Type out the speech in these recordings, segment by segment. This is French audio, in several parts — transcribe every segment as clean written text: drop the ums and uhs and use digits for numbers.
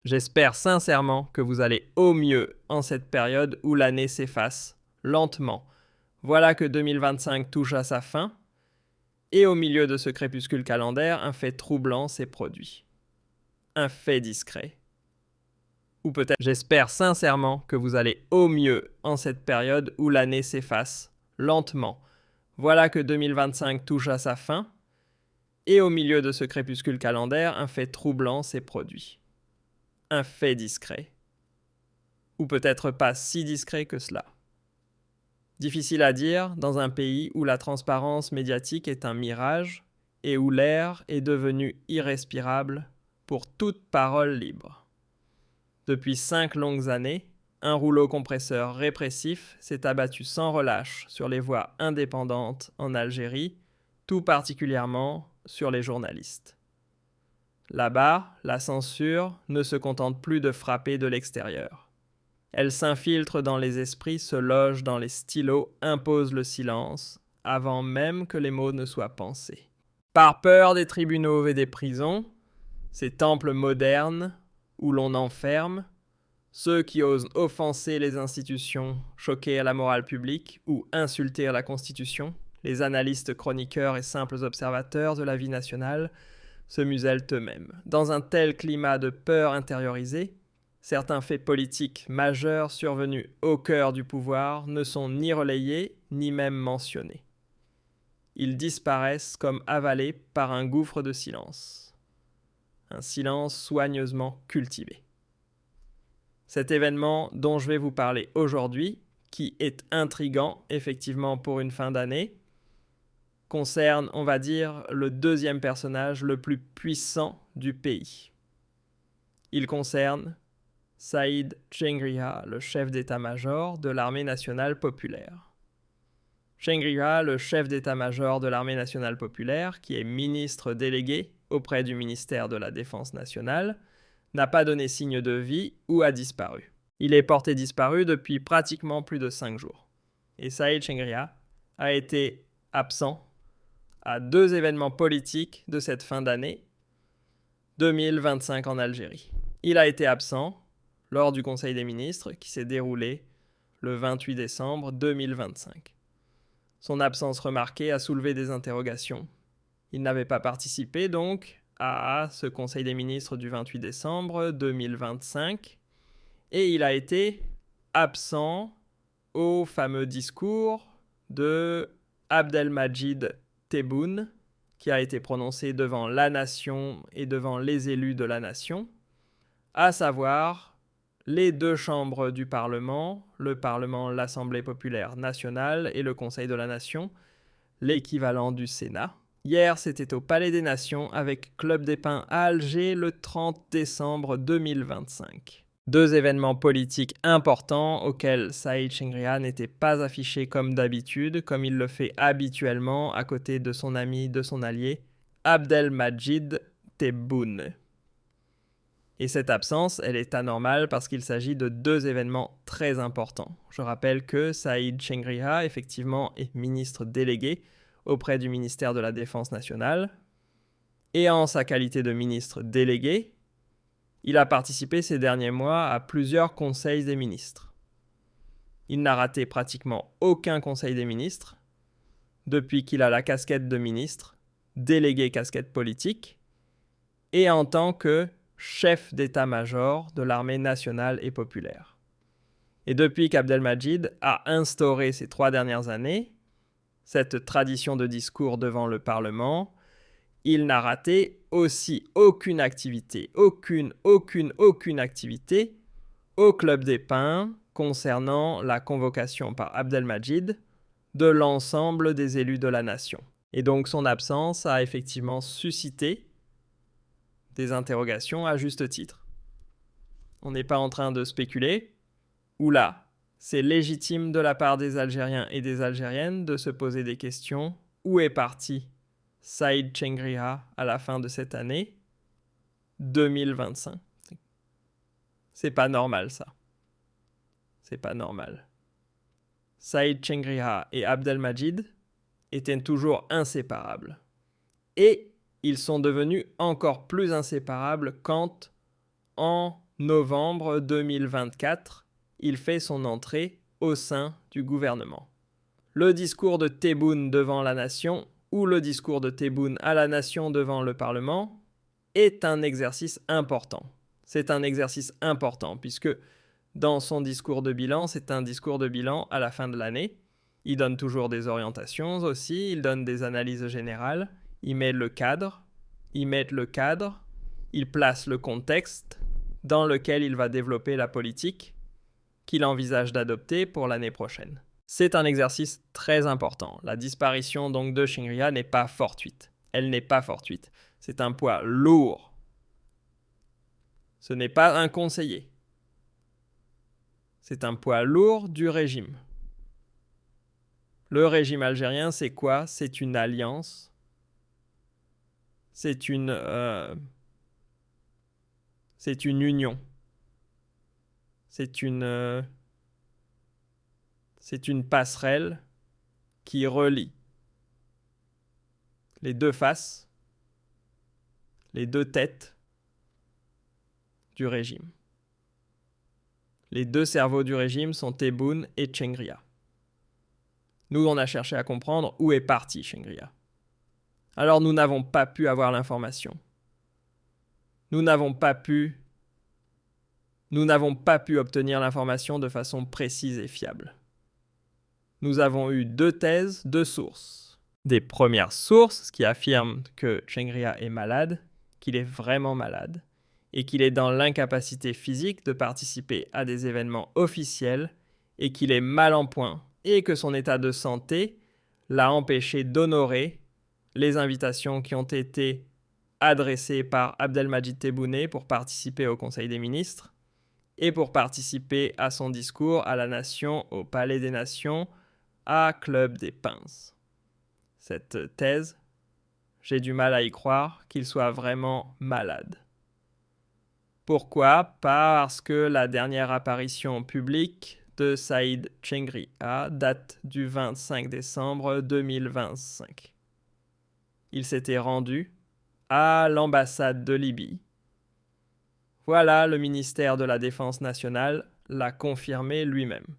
J'espère sincèrement que vous allez au mieux en cette période où l'année s'efface lentement. Voilà que 2025 touche à sa fin, et au milieu de ce crépuscule calendaire, un fait troublant s'est produit. Un fait discret. Ou peut-être, j'espère sincèrement que vous allez au mieux en cette période où l'année s'efface lentement. Voilà que 2025 touche à sa fin, et au milieu de ce crépuscule calendaire, un fait troublant s'est produit. Un fait discret. Ou peut-être pas si discret que cela. Difficile à dire dans un pays où la transparence médiatique est un mirage et où l'air est devenu irrespirable pour toute parole libre. Depuis 5 longues années, un rouleau compresseur répressif s'est abattu sans relâche sur les voix indépendantes en Algérie, tout particulièrement sur les journalistes. Là-bas, la censure ne se contente plus de frapper de l'extérieur. Elle s'infiltre dans les esprits, se loge dans les stylos, impose le silence, avant même que les mots ne soient pensés. Par peur des tribunaux et des prisons, ces temples modernes où l'on enferme ceux qui osent offenser les institutions, choquer la morale publique ou insulter la Constitution, les analystes, chroniqueurs et simples observateurs de la vie nationale, se musellent eux-mêmes. Dans un tel climat de peur intériorisée, certains faits politiques majeurs survenus au cœur du pouvoir ne sont ni relayés ni même mentionnés. Ils disparaissent comme avalés par un gouffre de silence. Un silence soigneusement cultivé. Cet événement dont je vais vous parler aujourd'hui, qui est intriguant effectivement pour une fin d'année, concerne, on va dire, le deuxième personnage le plus puissant du pays. Il concerne Saïd Chengriha, le chef d'état-major de l'armée nationale populaire. Chengriha, le chef d'état-major de l'armée nationale populaire, qui est ministre délégué auprès du ministère de la Défense nationale, n'a pas donné signe de vie ou a disparu. Il est porté disparu depuis pratiquement plus de 5 jours. Et Saïd Chengriha a été absent à 2 événements politiques de cette fin d'année 2025 en Algérie. Il a été absent lors du Conseil des ministres qui s'est déroulé le 28 décembre 2025. Son absence remarquée a soulevé des interrogations. Il n'avait pas participé donc à ce Conseil des ministres du 28 décembre 2025 et il a été absent au fameux discours de Abdelmadjid Tebboune qui a été prononcé devant la nation et devant les élus de la nation, à savoir les 2 chambres du Parlement, le Parlement, l'Assemblée populaire nationale et le Conseil de la nation, l'équivalent du Sénat. Hier, c'était au Palais des Nations avec Club des Pins à Alger le 30 décembre 2025. 2 événements politiques importants auxquels Saïd Chengriha n'était pas affiché comme d'habitude, comme il le fait habituellement à côté de son ami, de son allié, Abdelmadjid Tebboune. Et cette absence, elle est anormale parce qu'il s'agit de 2 événements très importants. Je rappelle que Saïd Chengriha, effectivement, est ministre délégué auprès du ministère de la Défense nationale. Et en sa qualité de ministre délégué, il a participé ces derniers mois à plusieurs conseils des ministres. Il n'a raté pratiquement aucun conseil des ministres depuis qu'il a la casquette de ministre, délégué casquette politique, et en tant que chef d'état-major de l'armée nationale et populaire. Et depuis qu'Abdelmadjid a instauré ces 3 dernières années cette tradition de discours devant le Parlement, il n'a raté aussi aucune activité, aucune activité au Club des Pins concernant la convocation par Abdelmadjid de l'ensemble des élus de la nation. Et donc son absence a effectivement suscité des interrogations à juste titre. On n'est pas en train de spéculer. Oula, c'est légitime de la part des Algériens et des Algériennes de se poser des questions. Où est parti Saïd Chengriha à la fin de cette année 2025? C'est pas normal ça. C'est pas normal. Saïd Chengriha et Abdelmadjid étaient toujours inséparables. Et ils sont devenus encore plus inséparables quand, en novembre 2024, il fait son entrée au sein du gouvernement. Le discours de Tebboune devant la nation ou le discours de Tebboune à la nation devant le Parlement est un exercice important. C'est un exercice important puisque dans son discours de bilan, c'est un discours de bilan à la fin de l'année. Il donne toujours des orientations aussi, il donne des analyses générales, il met le cadre, il place le contexte dans lequel il va développer la politique qu'il envisage d'adopter pour l'année prochaine. C'est un exercice très important. La disparition donc de Shingrya n'est pas fortuite. Elle n'est pas fortuite. C'est un poids lourd. Ce n'est pas un conseiller. C'est un poids lourd du régime. Le régime algérien, c'est quoi? C'est une alliance. C'est une union. C'est une passerelle qui relie les deux faces, les deux têtes du régime. Les deux cerveaux du régime sont Tebboune et Shingrya. Nous, on a cherché à comprendre où est parti Shingrya. Alors nous n'avons pas pu avoir l'information. Nous n'avons pas pu obtenir l'information de façon précise et fiable. Nous avons eu deux thèses, deux sources. Des premières sources qui affirment que Shingrya est malade, qu'il est vraiment malade, et qu'il est dans l'incapacité physique de participer à des événements officiels, et qu'il est mal en point, et que son état de santé l'a empêché d'honorer les invitations qui ont été adressées par Abdelmadjid Tebboune pour participer au Conseil des ministres, et pour participer à son discours à la nation au Palais des Nations, à Club des Pinces. Cette thèse, j'ai du mal à y croire qu'il soit vraiment malade. Pourquoi? Parce que la dernière apparition publique de Saïd Shingrya date du 25 décembre 2025. Il s'était rendu à l'ambassade de Libye. Voilà, le ministère de la Défense nationale l'a confirmé lui-même.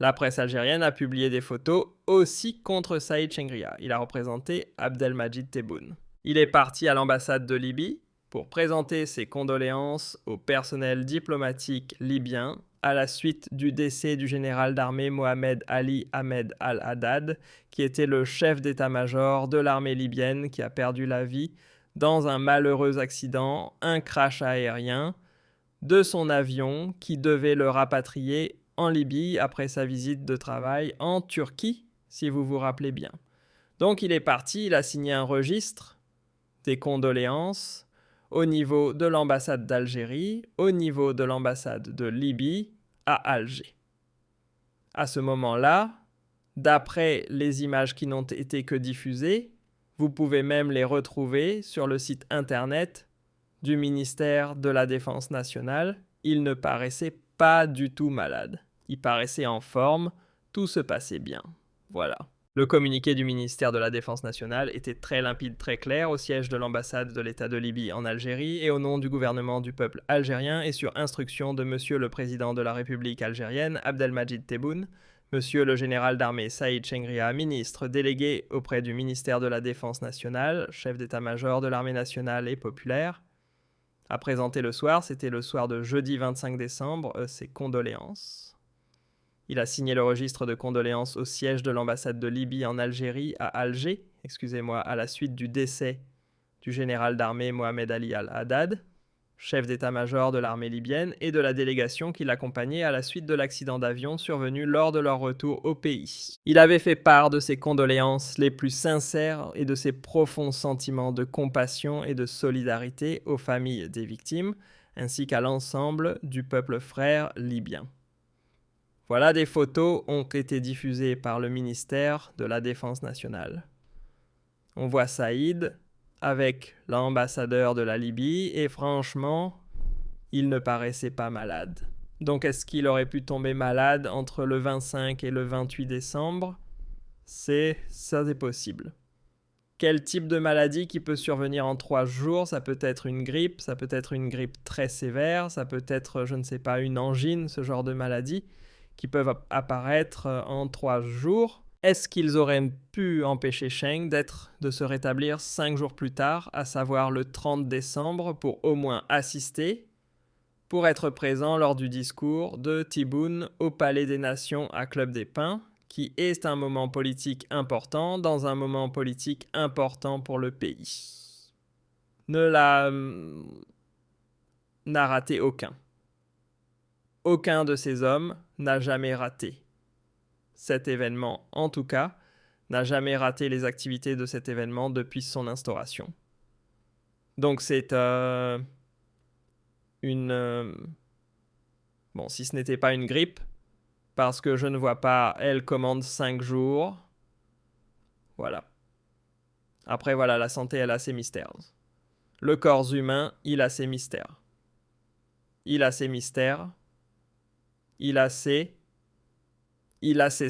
La presse algérienne a publié des photos aussi contre Saïd Shingrya. Il a représenté Abdelmadjid Tebboune. Il est parti à l'ambassade de Libye pour présenter ses condoléances au personnel diplomatique libyen à la suite du décès du général d'armée Mohamed Ali Ahmed Al-Haddad, qui était le chef d'état-major de l'armée libyenne qui a perdu la vie dans un malheureux accident, un crash aérien de son avion qui devait le rapatrier en Libye après sa visite de travail en Turquie, si vous vous rappelez bien. Donc il est parti, il a signé un registre des condoléances au niveau de l'ambassade d'Algérie, au niveau de l'ambassade de Libye à Alger. À ce moment-là, d'après les images qui n'ont été que diffusées, vous pouvez même les retrouver sur le site internet du ministère de la Défense nationale. Il ne paraissait pas du tout malade. Il paraissait en forme, tout se passait bien. Voilà. Le communiqué du ministère de la Défense nationale était très limpide, très clair, au siège de l'ambassade de l'État de Libye en Algérie et au nom du gouvernement du peuple algérien et sur instruction de Monsieur le Président de la République algérienne, Abdelmadjid Tebboune, Monsieur le général d'armée Saïd Shingrya, ministre délégué auprès du ministère de la Défense nationale, chef d'état-major de l'armée nationale et populaire, a présenté le soir, c'était le soir de jeudi 25 décembre, ses condoléances. Il a signé le registre de condoléances au siège de l'ambassade de Libye en Algérie à Alger, à la suite du décès du général d'armée Mohamed Ali Al-Haddad, chef d'état-major de l'armée libyenne, et de la délégation qui l'accompagnait à la suite de l'accident d'avion survenu lors de leur retour au pays. Il avait fait part de ses condoléances les plus sincères et de ses profonds sentiments de compassion et de solidarité aux familles des victimes, ainsi qu'à l'ensemble du peuple frère libyen. Voilà, des photos ont été diffusées par le ministère de la Défense nationale. On voit Saïd avec l'ambassadeur de la Libye et franchement, il ne paraissait pas malade. Donc est-ce qu'il aurait pu tomber malade entre le 25 et le 28 décembre? Ça c'est possible. Quel type de maladie qui peut survenir en 3 jours? Ça peut être une grippe, ça peut être une grippe très sévère, ça peut être, je ne sais pas, une angine, ce genre de maladie qui peuvent apparaître en 3 jours. Est-ce qu'ils auraient pu empêcher Cheng de se rétablir 5 jours plus tard, à savoir le 30 décembre, pour au moins assister, pour être présent lors du discours de Ti-Bun au Palais des Nations à Club des Pins, qui est un moment politique important dans un moment politique important pour le pays. N'a raté aucun. Aucun de ces hommes n'a jamais raté cet événement, en tout cas, n'a jamais raté les activités de cet événement depuis son instauration. Donc c'est bon, si ce n'était pas une grippe, parce que je ne vois pas, elle commande 5 jours. Voilà. Après, voilà, la santé, elle a ses mystères. Le corps humain, il a ses mystères. Il a ses mystères. Il a ses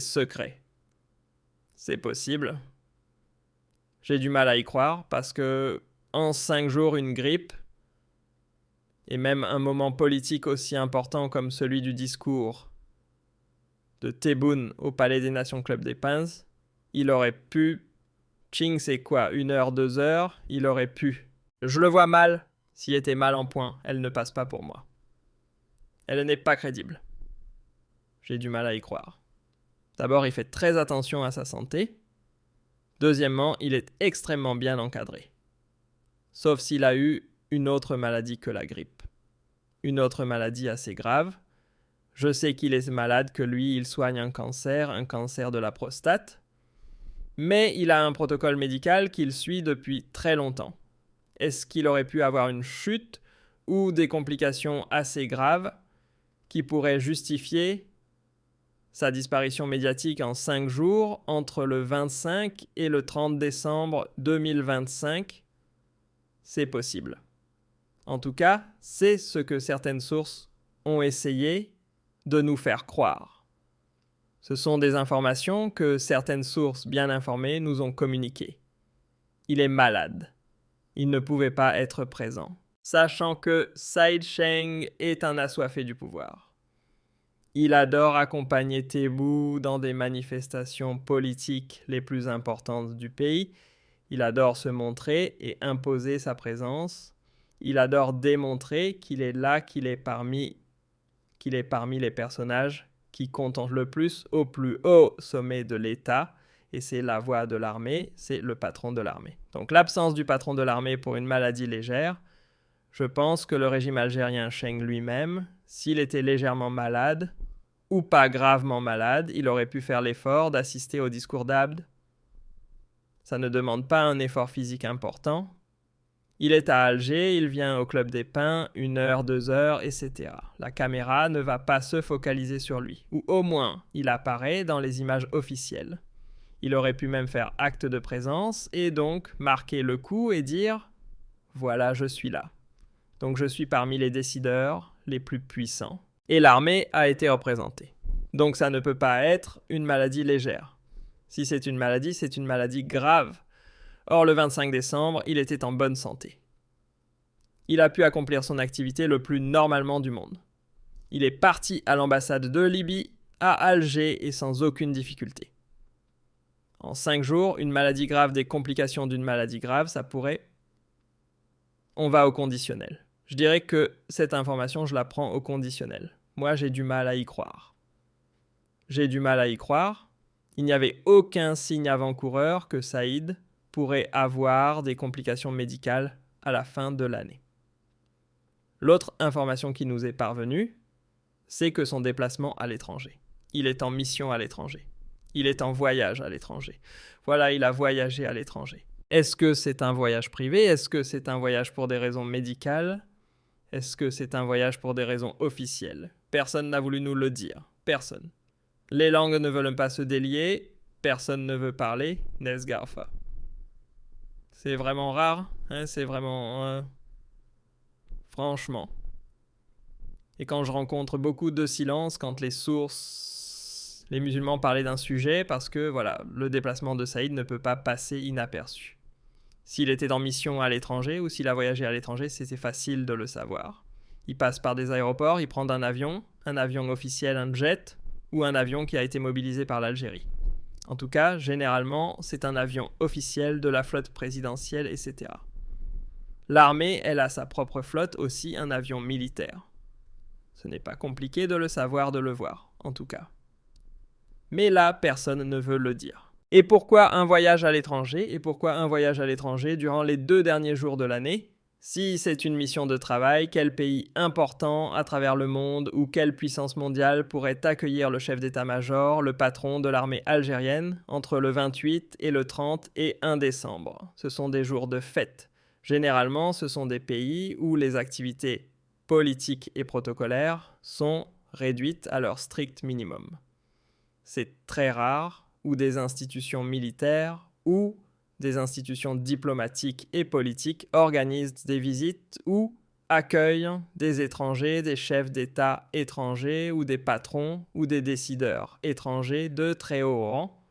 secrets. C'est possible. J'ai du mal à y croire parce que en 5 jours, une grippe, et même un moment politique aussi important comme celui du discours de Ti-Bun au Palais des Nations Club des Pins, il aurait pu... Ching, c'est quoi, 1 heure, 2 heures? Il aurait pu. Je le vois mal. S'il était mal en point, elle ne passe pas pour moi. Elle n'est pas crédible. J'ai du mal à y croire. D'abord, il fait très attention à sa santé. Deuxièmement, il est extrêmement bien encadré. Sauf s'il a eu une autre maladie que la grippe. Une autre maladie assez grave. Je sais qu'il est malade, que lui, il soigne un cancer de la prostate. Mais il a un protocole médical qu'il suit depuis très longtemps. Est-ce qu'il aurait pu avoir une chute ou des complications assez graves qui pourraient justifier sa disparition médiatique en 5 jours entre le 25 et le 30 décembre 2025? C'est possible. En tout cas, c'est ce que certaines sources ont essayé de nous faire croire. Ce sont des informations que certaines sources bien informées nous ont communiquées. Il est malade. Il ne pouvait pas être présent, sachant que Saïd Cheng est un assoiffé du pouvoir. Il adore accompagner Ti-Bun dans des manifestations politiques les plus importantes du pays. Il adore se montrer et imposer sa présence. Il adore démontrer qu'il est là, qu'il est parmi les personnages qui comptent le plus au plus haut sommet de l'État. Et c'est la voix de l'armée, c'est le patron de l'armée. Donc l'absence du patron de l'armée pour une maladie légère, je pense que le régime algérien Cheng lui-même, s'il était légèrement malade, ou pas gravement malade, il aurait pu faire l'effort d'assister au discours d'Abd. Ça ne demande pas un effort physique important. Il est à Alger, il vient au Club des Pins, 1 heure, 2 heures, etc. La caméra ne va pas se focaliser sur lui. Ou au moins, il apparaît dans les images officielles. Il aurait pu même faire acte de présence et donc marquer le coup et dire « Voilà, je suis là. Donc je suis parmi les décideurs les plus puissants. » Et l'armée a été représentée. Donc ça ne peut pas être une maladie légère. Si c'est une maladie grave. Or, le 25 décembre, il était en bonne santé. Il a pu accomplir son activité le plus normalement du monde. Il est parti à l'ambassade de Libye, à Alger et sans aucune difficulté. En 5 jours, une maladie grave, des complications d'une maladie grave, ça pourrait... On va au conditionnel. Je dirais que cette information, je la prends au conditionnel. Moi, j'ai du mal à y croire. J'ai du mal à y croire. Il n'y avait aucun signe avant-coureur que Saïd pourrait avoir des complications médicales à la fin de l'année. L'autre information qui nous est parvenue, c'est que son déplacement à l'étranger. Il est en mission à l'étranger. Il est en voyage à l'étranger. Voilà, il a voyagé à l'étranger. Est-ce que c'est un voyage privé? Est-ce que c'est un voyage pour des raisons médicales? Est-ce que c'est un voyage pour des raisons officielles? Personne n'a voulu nous le dire. Personne. Les langues ne veulent pas se délier. Personne ne veut parler. Nesgarfa. C'est vraiment rare. Hein, c'est vraiment... Franchement. Et quand je rencontre beaucoup de silence, quand les musulmans parlaient d'un sujet, parce que voilà, le déplacement de Saïd ne peut pas passer inaperçu. S'il était en mission à l'étranger ou s'il a voyagé à l'étranger, c'était facile de le savoir. Il passe par des aéroports, il prend un avion officiel, un jet, ou un avion qui a été mobilisé par l'Algérie. En tout cas, généralement, c'est un avion officiel de la flotte présidentielle, etc. L'armée, elle a sa propre flotte, aussi un avion militaire. Ce n'est pas compliqué de le savoir, de le voir, en tout cas. Mais là, personne ne veut le dire. Et pourquoi un voyage à l'étranger? Et pourquoi un voyage à l'étranger durant les 2 derniers jours de l'année? Si c'est une mission de travail, quel pays important à travers le monde ou quelle puissance mondiale pourrait accueillir le chef d'état-major, le patron de l'armée algérienne, entre le 28 et le 30 et 1 décembre? Ce sont des jours de fête. Généralement, ce sont des pays où les activités politiques et protocolaires sont réduites à leur strict minimum. C'est très rare où des institutions militaires ou des institutions diplomatiques et politiques organisent des visites ou accueillent des étrangers, des chefs d'État étrangers ou des patrons ou des décideurs étrangers de très haut rang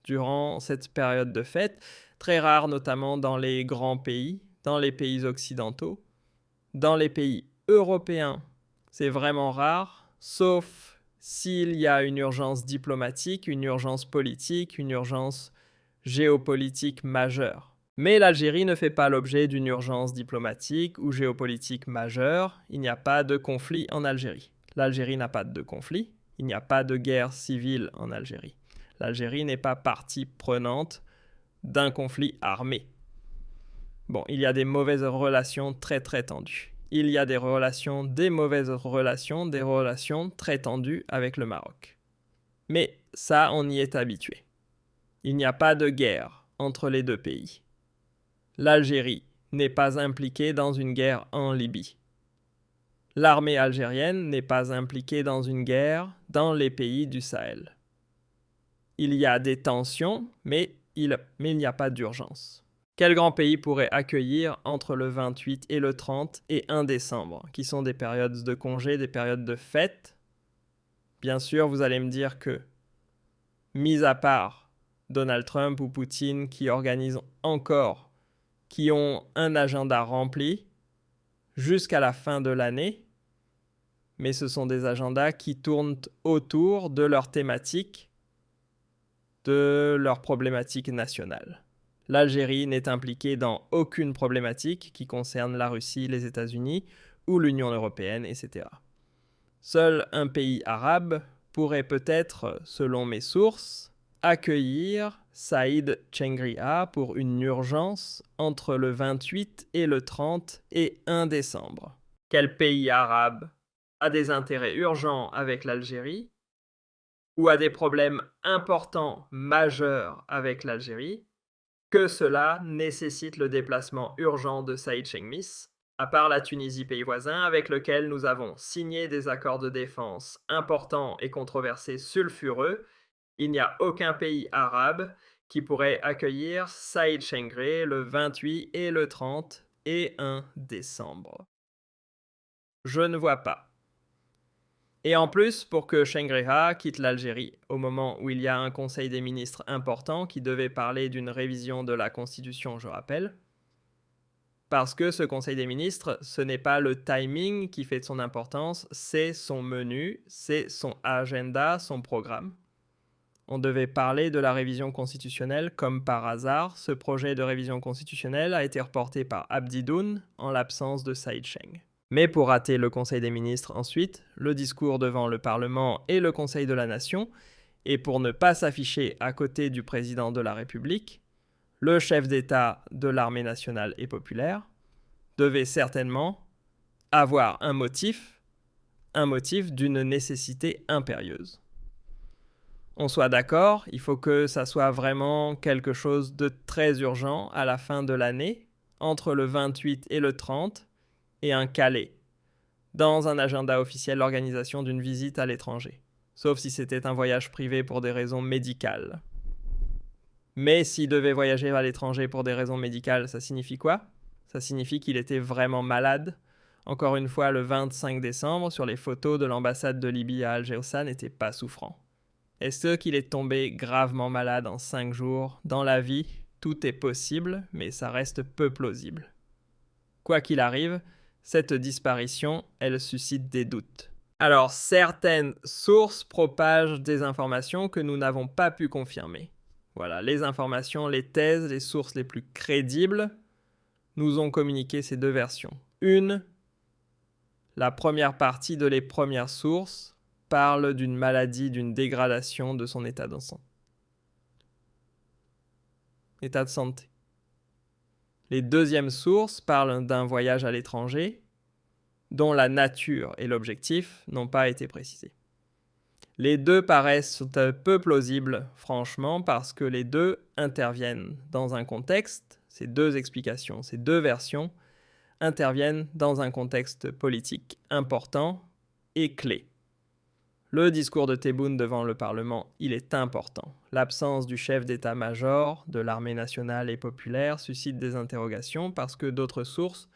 durant cette période de fête, très rare notamment dans les grands pays, dans les pays occidentaux. Dans les pays européens, c'est vraiment rare, sauf s'il y a une urgence diplomatique, une urgence politique, une urgence géopolitique majeure. Mais l'Algérie ne fait pas l'objet d'une urgence diplomatique ou géopolitique majeure. Il n'y a pas de conflit en Algérie. L'Algérie n'a pas de conflit. Il n'y a pas de guerre civile en Algérie. L'Algérie n'est pas partie prenante d'un conflit armé. Bon, il y a des mauvaises relations très très tendues. Il y a des mauvaises relations, des relations très tendues avec le Maroc. Mais ça, on y est habitué. Il n'y a pas de guerre entre les deux pays. L'Algérie n'est pas impliquée dans une guerre en Libye. L'armée algérienne n'est pas impliquée dans une guerre dans les pays du Sahel. Il y a des tensions, mais il n'y a pas d'urgence. Quel grand pays pourrait accueillir entre le 28 et le 30 et 1 décembre, qui sont des périodes de congé, des périodes de fête? Bien sûr, vous allez me dire que, mis à part Donald Trump ou Poutine qui organisent encore, qui ont un agenda rempli jusqu'à la fin de l'année, mais ce sont des agendas qui tournent autour de leur thématique, de leur problématique nationale. L'Algérie n'est impliquée dans aucune problématique qui concerne la Russie, les États-Unis ou l'Union européenne, etc. Seul un pays arabe pourrait peut-être, selon mes sources, accueillir Saïd Chengria pour une urgence entre le 28 et le 30 et 1 décembre. Quel pays arabe a des intérêts urgents avec l'Algérie ou a des problèmes importants, majeurs avec l'Algérie, que cela nécessite le déplacement urgent de Saïd Chengmis, à part la Tunisie, pays voisin, avec lequel nous avons signé des accords de défense importants et controversés sulfureux, il n'y a aucun pays arabe qui pourrait accueillir Saïd Chengri le 28 et le 30 et 1 décembre. Je ne vois pas. Et en plus, pour que Chengriha quitte l'Algérie au moment où il y a un conseil des ministres important qui devait parler d'une révision de la Constitution, je rappelle, parce que ce conseil des ministres, ce n'est pas le timing qui fait de son importance, c'est son menu, c'est son agenda, son programme. On devait parler de la révision constitutionnelle comme par hasard. Ce projet de révision constitutionnelle a été reporté par Abdidoun en l'absence de Saïd Cheng. Mais pour rater le Conseil des ministres ensuite, le discours devant le Parlement et le Conseil de la Nation, et pour ne pas s'afficher à côté du président de la République, le chef d'État de l'armée nationale et populaire devait certainement avoir un motif d'une nécessité impérieuse. On soit d'accord, il faut que ça soit vraiment quelque chose de très urgent à la fin de l'année, entre le 28 et le 30, et un calé, dans un agenda officiel l'organisation d'une visite à l'étranger, sauf si c'était un voyage privé pour des raisons médicales. Mais s'il devait voyager à l'étranger pour des raisons médicales, ça signifie quoi? Ça signifie qu'il était vraiment malade. Encore une fois, le 25 décembre, sur les photos de l'ambassade de Libye à Alger, ça n'était pas souffrant. Est-ce qu'il est tombé gravement malade en 5 jours, dans la vie, tout est possible, mais ça reste peu plausible. Quoi qu'il arrive, cette disparition, elle suscite des doutes. Alors, certaines sources propagent des informations que nous n'avons pas pu confirmer. Voilà, les informations, les thèses, les sources les plus crédibles nous ont communiqué ces deux versions. La première partie de les premières sources parle d'une maladie, d'une dégradation de son état de santé. Les deuxièmes sources parlent d'un voyage à l'étranger dont la nature et l'objectif n'ont pas été précisés. Les deux paraissent peu plausibles, franchement, parce que les deux interviennent dans un contexte, ces deux explications, ces deux versions, interviennent dans un contexte politique important et clé. Le discours de Tebboune devant le Parlement, il est important. L'absence du chef d'état-major de l'armée nationale et populaire suscite des interrogations parce que d'autres sources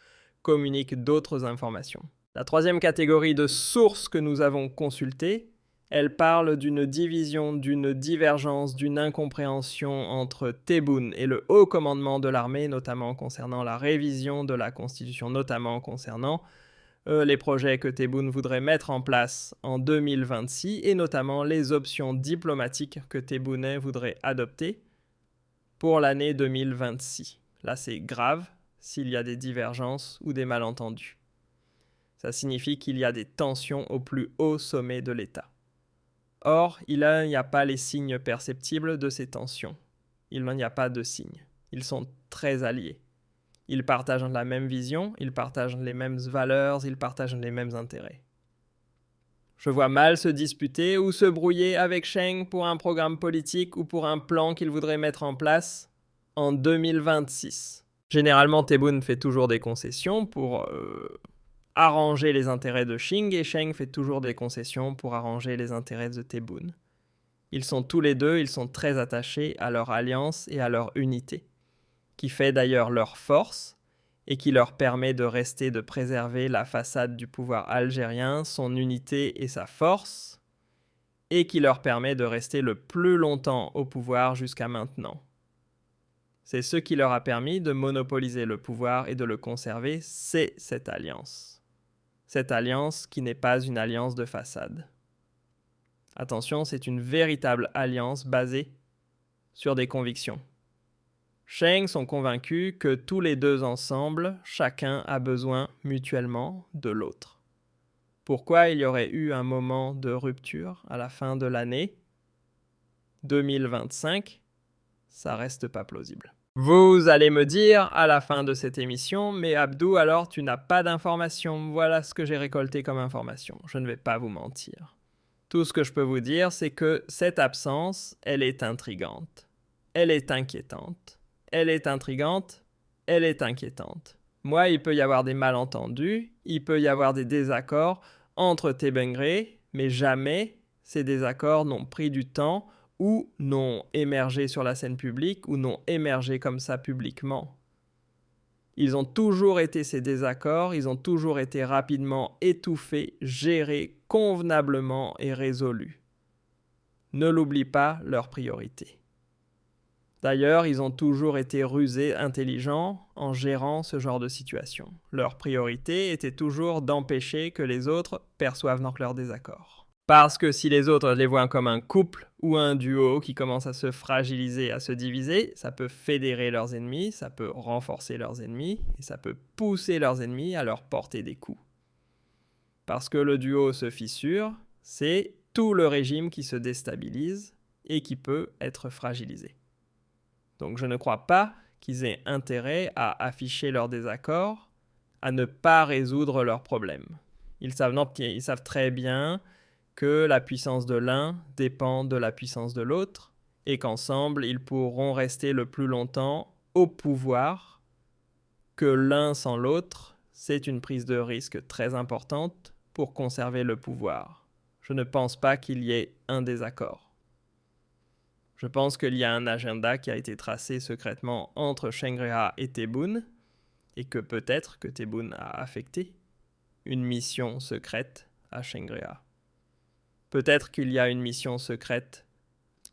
communiquent d'autres informations. La troisième catégorie de sources que nous avons consultées, elle parle d'une division, d'une divergence, d'une incompréhension entre Tebboune et le haut commandement de l'armée, notamment concernant la révision de la Constitution, notamment concernant les projets que Tebboune voudrait mettre en place en 2026 et notamment les options diplomatiques que Tebboune voudrait adopter pour l'année 2026. Là, c'est grave s'il y a des divergences ou des malentendus. Ça signifie qu'il y a des tensions au plus haut sommet de l'État. Or, il n'y a pas les signes perceptibles de ces tensions. Il n'y a pas de signes. Ils sont très alliés. Ils partagent la même vision, ils partagent les mêmes valeurs, ils partagent les mêmes intérêts. Je vois mal se disputer ou se brouiller avec Cheng pour un programme politique ou pour un plan qu'il voudrait mettre en place en 2026. Généralement, Tebboune fait toujours des concessions pour arranger les intérêts de Cheng et Cheng fait toujours des concessions pour arranger les intérêts de Tebboune. Ils sont tous les deux, ils sont très attachés à leur alliance et à leur unité, qui fait d'ailleurs leur force et qui leur permet de préserver la façade du pouvoir algérien, son unité et sa force, et qui leur permet de rester le plus longtemps au pouvoir jusqu'à maintenant. C'est ce qui leur a permis de monopoliser le pouvoir et de le conserver, c'est cette alliance. Cette alliance qui n'est pas une alliance de façade. Attention, c'est une véritable alliance basée sur des convictions. Cheng sont convaincus que tous les deux ensemble, chacun a besoin mutuellement de l'autre. Pourquoi il y aurait eu un moment de rupture à la fin de l'année 2025 ? Ça reste pas plausible. Vous allez me dire à la fin de cette émission, mais Abdou, alors tu n'as pas d'informations. Voilà ce que j'ai récolté comme information. Je ne vais pas vous mentir. Tout ce que je peux vous dire, c'est que cette absence, elle est intrigante. Elle est inquiétante. Elle est intrigante, elle est inquiétante. Moi, il peut y avoir des malentendus, il peut y avoir des désaccords entre Tebboune, mais jamais ces désaccords n'ont pris du temps ou n'ont émergé sur la scène publique ou n'ont émergé comme ça publiquement. Ils ont toujours été ces désaccords, ils ont toujours été rapidement étouffés, gérés convenablement et résolus. Ne l'oublie pas, leur priorité. D'ailleurs, ils ont toujours été rusés, intelligents en gérant ce genre de situation. Leur priorité était toujours d'empêcher que les autres perçoivent leurs désaccords. Parce que si les autres les voient comme un couple ou un duo qui commence à se fragiliser, à se diviser, ça peut fédérer leurs ennemis, ça peut renforcer leurs ennemis, et ça peut pousser leurs ennemis à leur porter des coups. Parce que le duo se fissure, c'est tout le régime qui se déstabilise et qui peut être fragilisé. Donc je ne crois pas qu'ils aient intérêt à afficher leur désaccord, à ne pas résoudre leurs problèmes. Ils savent très bien que la puissance de l'un dépend de la puissance de l'autre et qu'ensemble, ils pourront rester le plus longtemps au pouvoir, que l'un sans l'autre, c'est une prise de risque très importante pour conserver le pouvoir. Je ne pense pas qu'il y ait un désaccord. Je pense qu'il y a un agenda qui a été tracé secrètement entre Cheng Reha et Tebboune, et que peut-être que Tebboune a affecté une mission secrète à Cheng Reha. Peut-être qu'il y a une mission secrète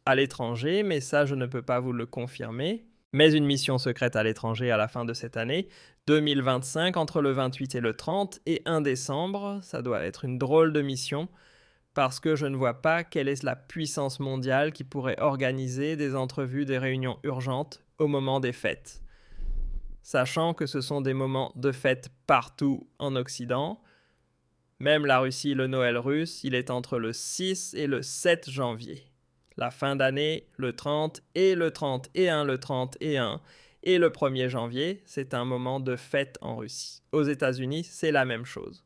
à l'étranger, mais ça je ne peux pas vous le confirmer. Mais une mission secrète à l'étranger à la fin de cette année, 2025, entre le 28 et le 30, et 1 décembre, ça doit être une drôle de mission, parce que je ne vois pas quelle est la puissance mondiale qui pourrait organiser des entrevues, des réunions urgentes au moment des fêtes. Sachant que ce sont des moments de fête partout en Occident, même la Russie, le Noël russe, il est entre le 6 et le 7 janvier. La fin d'année, le 30 et le 31, le 31 et le 1er janvier, c'est un moment de fête en Russie. Aux États-Unis, c'est la même chose.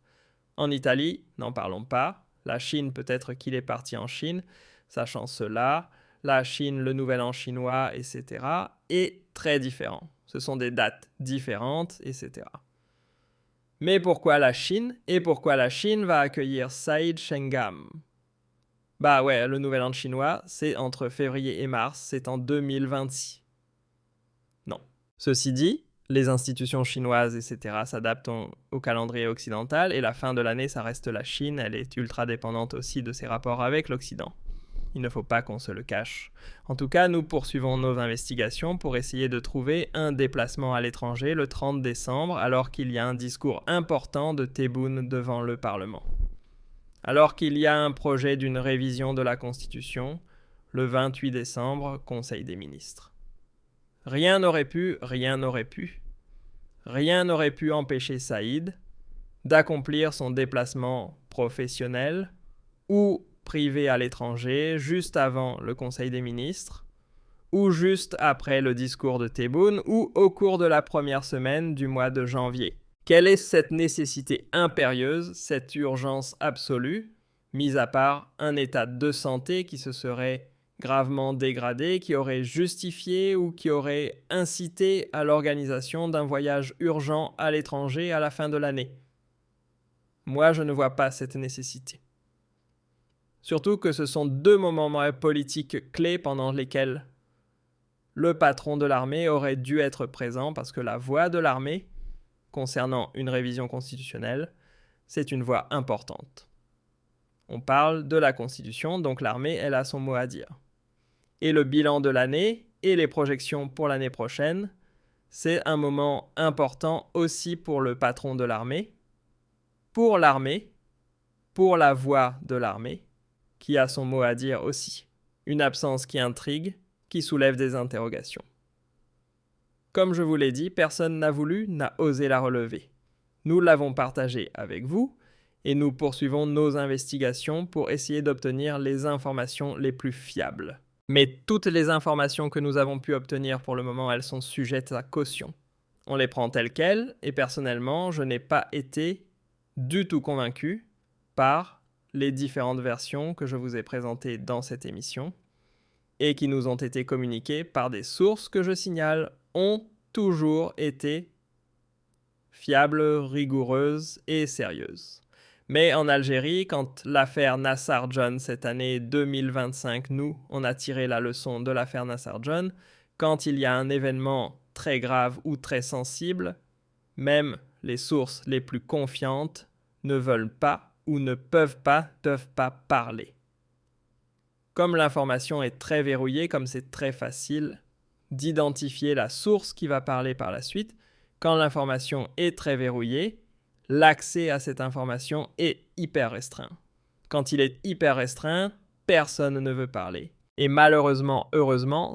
En Italie, n'en parlons pas. La Chine, peut-être qu'il est parti en Chine, sachant cela. La Chine, le Nouvel An chinois, etc. est très différent. Ce sont des dates différentes, etc. Mais pourquoi la Chine? Et pourquoi la Chine va accueillir Saïd Shengam? Bah ouais, le Nouvel An chinois, c'est entre février et mars, c'est en 2026. Non. Ceci dit, les institutions chinoises, etc. s'adaptent au calendrier occidental, et la fin de l'année, ça reste la Chine, elle est ultra dépendante aussi de ses rapports avec l'Occident. Il ne faut pas qu'on se le cache. En tout cas, nous poursuivons nos investigations pour essayer de trouver un déplacement à l'étranger le 30 décembre, alors qu'il y a un discours important de Tebboune devant le Parlement. Alors qu'il y a un projet d'une révision de la Constitution, le 28 décembre, Conseil des ministres. Rien n'aurait pu empêcher Saïd d'accomplir son déplacement professionnel ou privé à l'étranger juste avant le Conseil des ministres, ou juste après le discours de Tebboune, ou au cours de la première semaine du mois de janvier. Quelle est cette nécessité impérieuse, cette urgence absolue, mis à part un état de santé qui se serait gravement dégradé, qui aurait justifié ou qui aurait incité à l'organisation d'un voyage urgent à l'étranger à la fin de l'année? Moi, je ne vois pas cette nécessité. Surtout que ce sont 2 moments politiques clés pendant lesquels le patron de l'armée aurait dû être présent, parce que la voix de l'armée, concernant une révision constitutionnelle, c'est une voix importante. On parle de la Constitution, donc l'armée, elle a son mot à dire. Et le bilan de l'année et les projections pour l'année prochaine, c'est un moment important aussi pour le patron de l'armée, pour la voix de l'armée, qui a son mot à dire aussi. Une absence qui intrigue, qui soulève des interrogations. Comme je vous l'ai dit, personne n'a osé la relever. Nous l'avons partagée avec vous, et nous poursuivons nos investigations pour essayer d'obtenir les informations les plus fiables. Mais toutes les informations que nous avons pu obtenir pour le moment, elles sont sujettes à caution. On les prend telles quelles, et personnellement, je n'ai pas été du tout convaincu par les différentes versions que je vous ai présentées dans cette émission, et qui nous ont été communiquées par des sources que je signale ont toujours été fiables, rigoureuses et sérieuses. Mais en Algérie, quand l'affaire Nassar John cette année 2025, on a tiré la leçon de l'affaire Nassar John, quand il y a un événement très grave ou très sensible, même les sources les plus confiantes ne veulent pas ou ne peuvent pas parler. Comme l'information est très verrouillée, comme c'est très facile d'identifier la source qui va parler par la suite, quand l'information est très verrouillée, l'accès à cette information est hyper restreint. Quand il est hyper restreint, personne ne veut parler. Et malheureusement, heureusement,